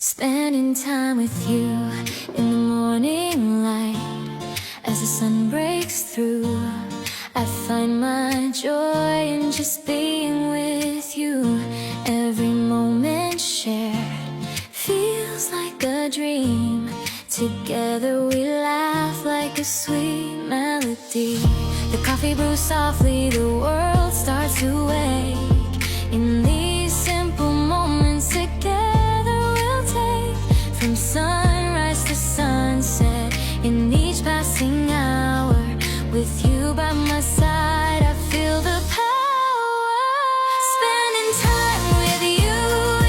Spending time with you in the morning light. As the sun breaks through, I find my joy in just being with you. Every moment shared feels like a dream. Together we laugh like a sweet melody. The coffee brews softly, the world starts to wake. In these simple moments together we'll take, from sunrise to sunset, in each passing hour. With you by my side, I feel the power. Spending time with you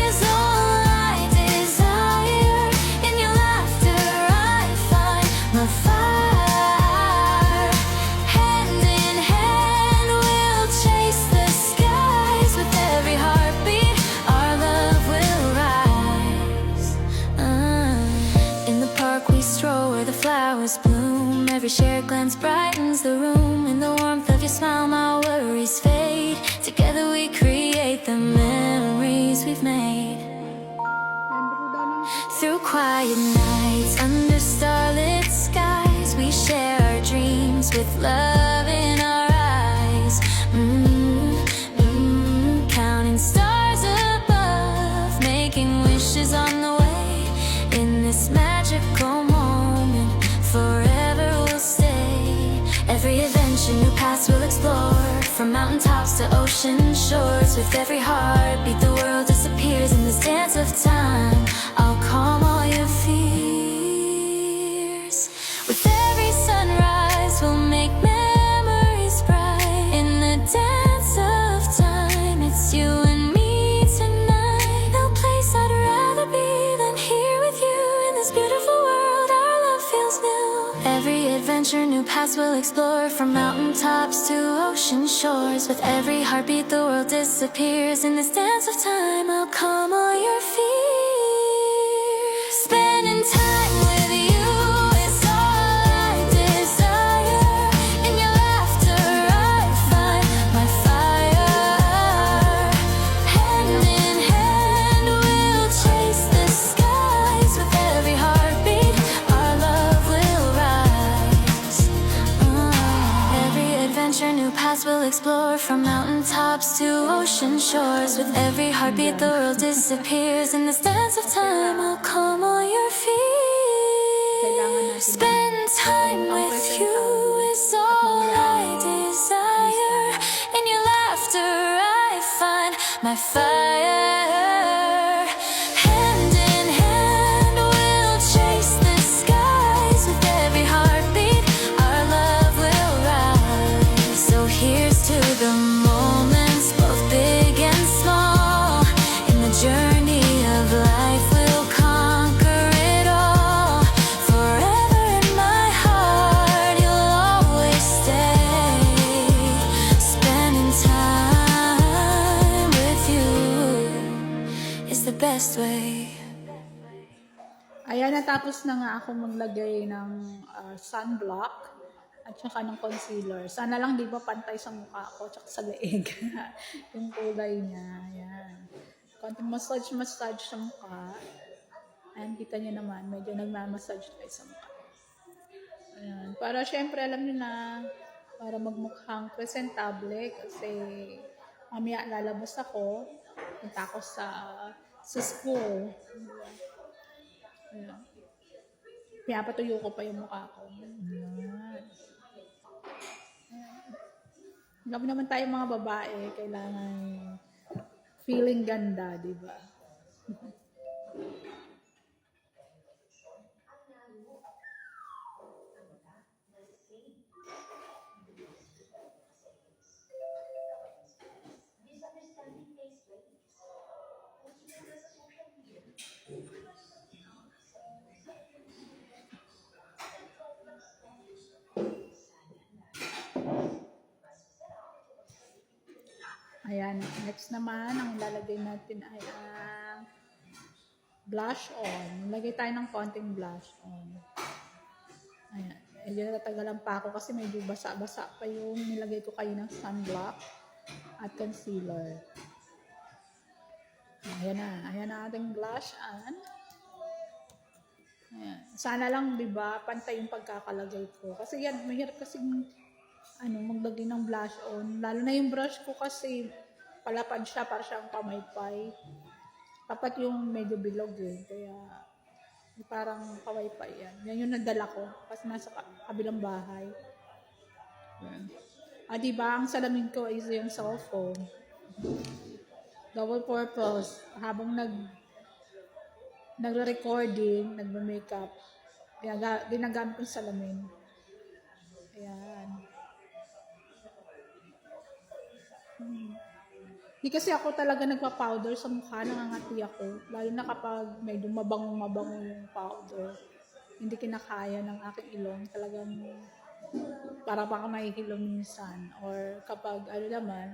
is all I desire. In your laughter I find my fire. Hand in hand we'll chase the skies. With every heartbeat our love will rise. In the park we stroll where the flowers bloom. Every shared glance brightens the room. In the warmth of your smile my worries fade. Together we create the memories we've made. Through quiet nights, under starlit skies, we share our dreams with love in our eyes. Counting stars above, making wishes on the way. In this magical moment, forever we'll stay. Every adventure, new paths we'll explore. From mountaintops to ocean shores. With every heartbeat the world disappears. In this dance of time, I'll calm all your fears. With every sunrise we'll make memories bright. In the dance of time, it's you and me tonight. No place I'd rather be than here with you. In this beautiful world our love feels new. Every adventure, new paths we'll explore. From mountaintops to ocean shores. With every heartbeat the world disappears. In this dance of time, I'll calm all your fears. Spending time with you is all I desire. In your laughter I find my fire. Hand in hand we'll chase the skies. With every heartbeat our love will rise. Every adventure, new paths we'll explore. From mountaintops to ocean shores. With every heartbeat the world disappears. In this dance of time, I'll calm all your fears. Spend time with you is all I desire. In your laughter I find my fire. Hand in hand we'll chase the skies. With every heartbeat our love will rise. So here's to the moments, both big and small. In the journey of life we'll conquer it all. Forever in my heart you'll always stay. Spending time with you is the best way. Ayan, natapos na nga ako maglagay ng sunblock at saka ng concealer. Sana lang di ba pantay sa mukha ko at sa leeg. Yung kulay niya. Ayan. Konting massage sa mukha. Ayan, kita niyo naman. Medyo nagmamassage tayo sa mukha. Ayan. Para syempre, alam niyo na, para magmukhang presentable. Kasi mamaya lalabas ako. Punta ako sa school. Ayan. Pinapatuyo ko pa yung mukha ko. Ayan. Alam naman tayo mga babae, kailangan feeling ganda, di ba? Ayan, next naman, ang lalagay natin ay ang blush on. Lagay tayo ng konting blush on. Ayan, medyo natagalan pa ako kasi medyo basa-basa pa yung nilagay ko kayo ng sunblock at concealer. Ayan na ating blush on. Ayan. Sana lang, di ba, pantay yung pagkakalagay ko. Kasi yan, mahirap kasi maglagay ng blush on. Lalo na yung brush ko kasi palapad siya para siyang pamaypay. Dapat yung medyo bilog eh. Kaya parang pamaypay yan. Yan yung nadala ko kasi nasa kabilang bahay. Di ba, ang salamin ko is yung cellphone. Double purpose. Habang nagre-recording, nagme-makeup, ginagamit ko yung salamin. Ayan. Di kasi ako talaga nagpa-powder sa mukha, nangangati ako. Lalo na kapag medyo mabango yung powder. Hindi kinakaya ng aking ilong. Talagang para baka mahihilo minsan. Or kapag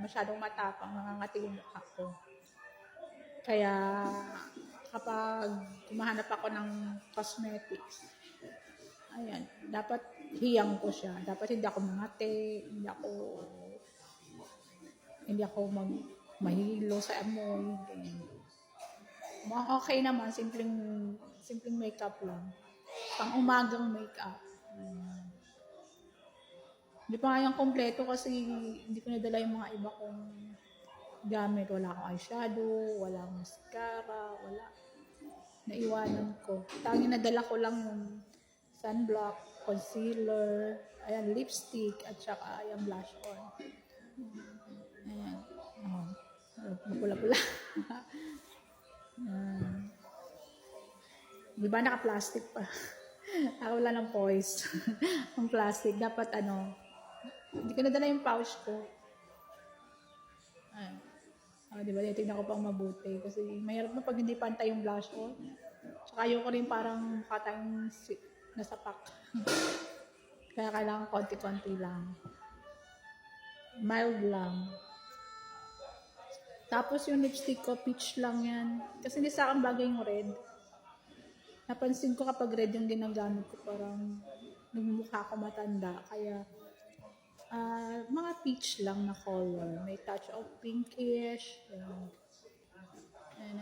masyadong matapang, nangangati yung mukha ko. Kaya kapag kumahanap ako ng cosmetics, ayan, dapat hiyang ko siya. Dapat hindi ako mangati, hindi ako mahilo sa amoy. Okay naman, simpleng makeup lang. Pang umagang makeup. Hindi pa nga yung kompleto kasi hindi ko nadala yung mga iba kong gamit. Wala akong eyeshadow, wala akong mascara, wala. Naiwanan ko. Tanging nadala ko lang yung sunblock, concealer, ayan, lipstick, at saka yung blush on. Ayan. Mapula-pula. Di ba naka-plastic pa? Ako wala ng poise. Ang plastic. Dapat hindi ko nadala yung pouch ko. Di ba? Tingnan ko pang mabuti. Kasi mahirap na pag hindi pantay yung blush on. Tsaka ayoko rin parang katang nasapak. Kaya kailangan konti-konti lang. Mild lang. Tapos yung lipstick ko, peach lang yan. Kasi hindi sa akin bagay yung red. Napansin ko kapag red yung ginagamit ko, parang nagmumukha ako matanda. Kaya, mga peach lang na color. May touch of pinkish. Ayan.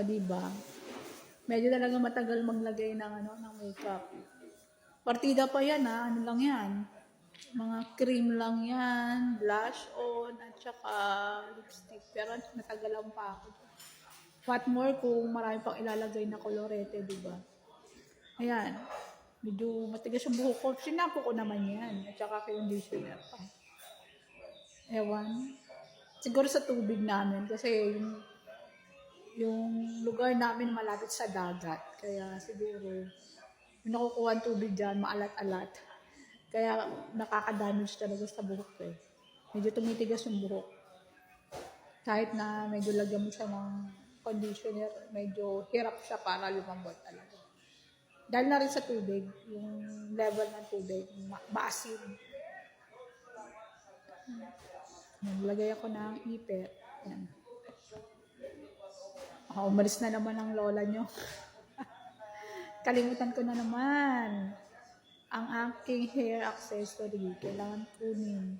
Diba? Medyo talaga matagal maglagay ng makeup. Partida pa yan ano lang yan. Mga cream lang yan, blush on, at saka lipstick. Pero natagalan pa ako. What more kung marami pang ilalagay na kolorete, diba? Ayan. Medyo matigas yung buhok ko. Sinapo ko naman yan. At saka conditioner pa. Ewan. Siguro sa tubig namin. Kasi yung lugar namin malapit sa dagat. Kaya siguro, yung nakukuha ang tubig dyan, maalat-alat. Kaya nakaka-damage talaga sa buhok ko eh. Medyo tumitigas yung buhok. Kahit na medyo lagyan mo siya ng conditioner, medyo hirap siya para lumambot talaga. Dahil na rin sa tubig, yung level ng tubig, maasim. Naglagay ako ng ipet. Yan. Umalis na naman ang lola nyo. Kalimutan ko na naman ang aking hair accessory. Kailangan kunin.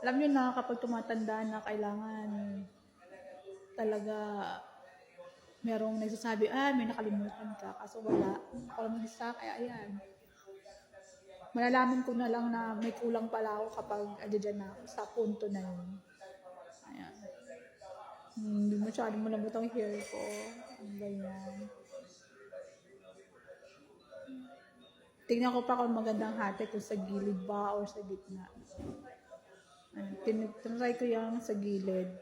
Alam nyo na kapag tumatanda na kailangan talaga merong nagsasabi, may nakalimutan ka. Kaso wala. Ako lang isa, kaya ayan. Malalaman ko na lang na may kulang pala ako kapag adyan na sa punto na yun. Ayan. Hindi masyadong malambot ang hair ko. Ano ba yan? Tingnan ko pa kung magandang hati kung sa gilid ba o sa gitna. Tinry ko yung sa gilid.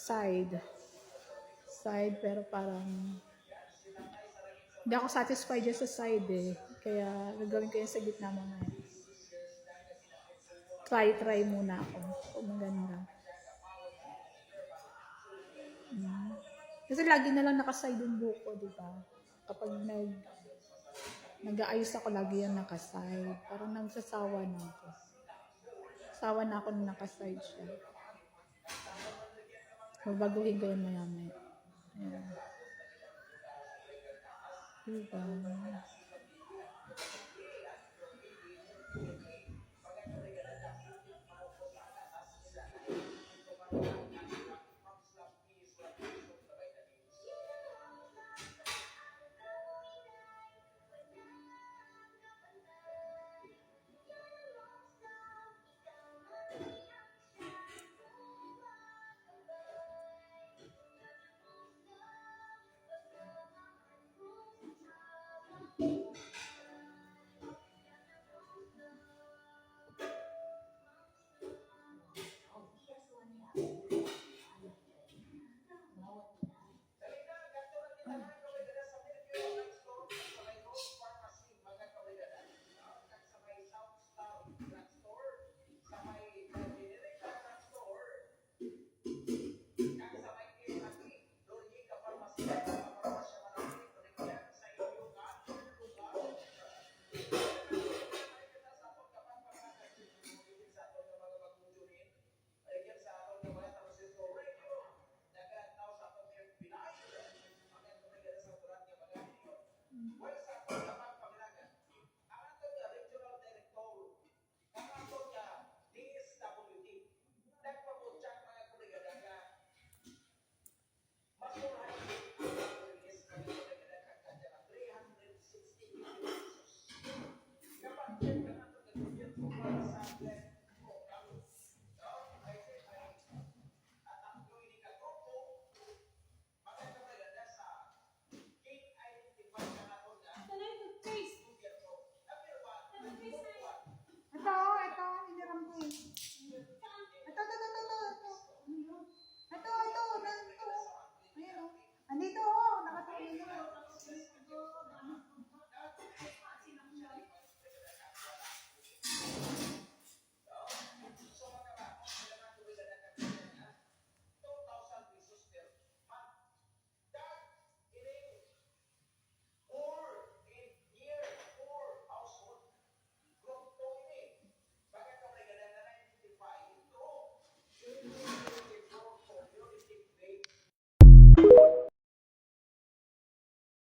Side, pero parang hindi ako satisfied dyan sa side eh. Kaya gagawin ko yung sa gitna mamaya. Try muna ako kung maganda. Kasi lagi na lang nakaside yung buhok ko, di ba? Kapag nag-aayos ako, lagi yan nakaside. Parang nagsasawa na ako. Sawa na ako na nakaside siya. Babaguhin ko yun maya-maya. Ayan. Diba?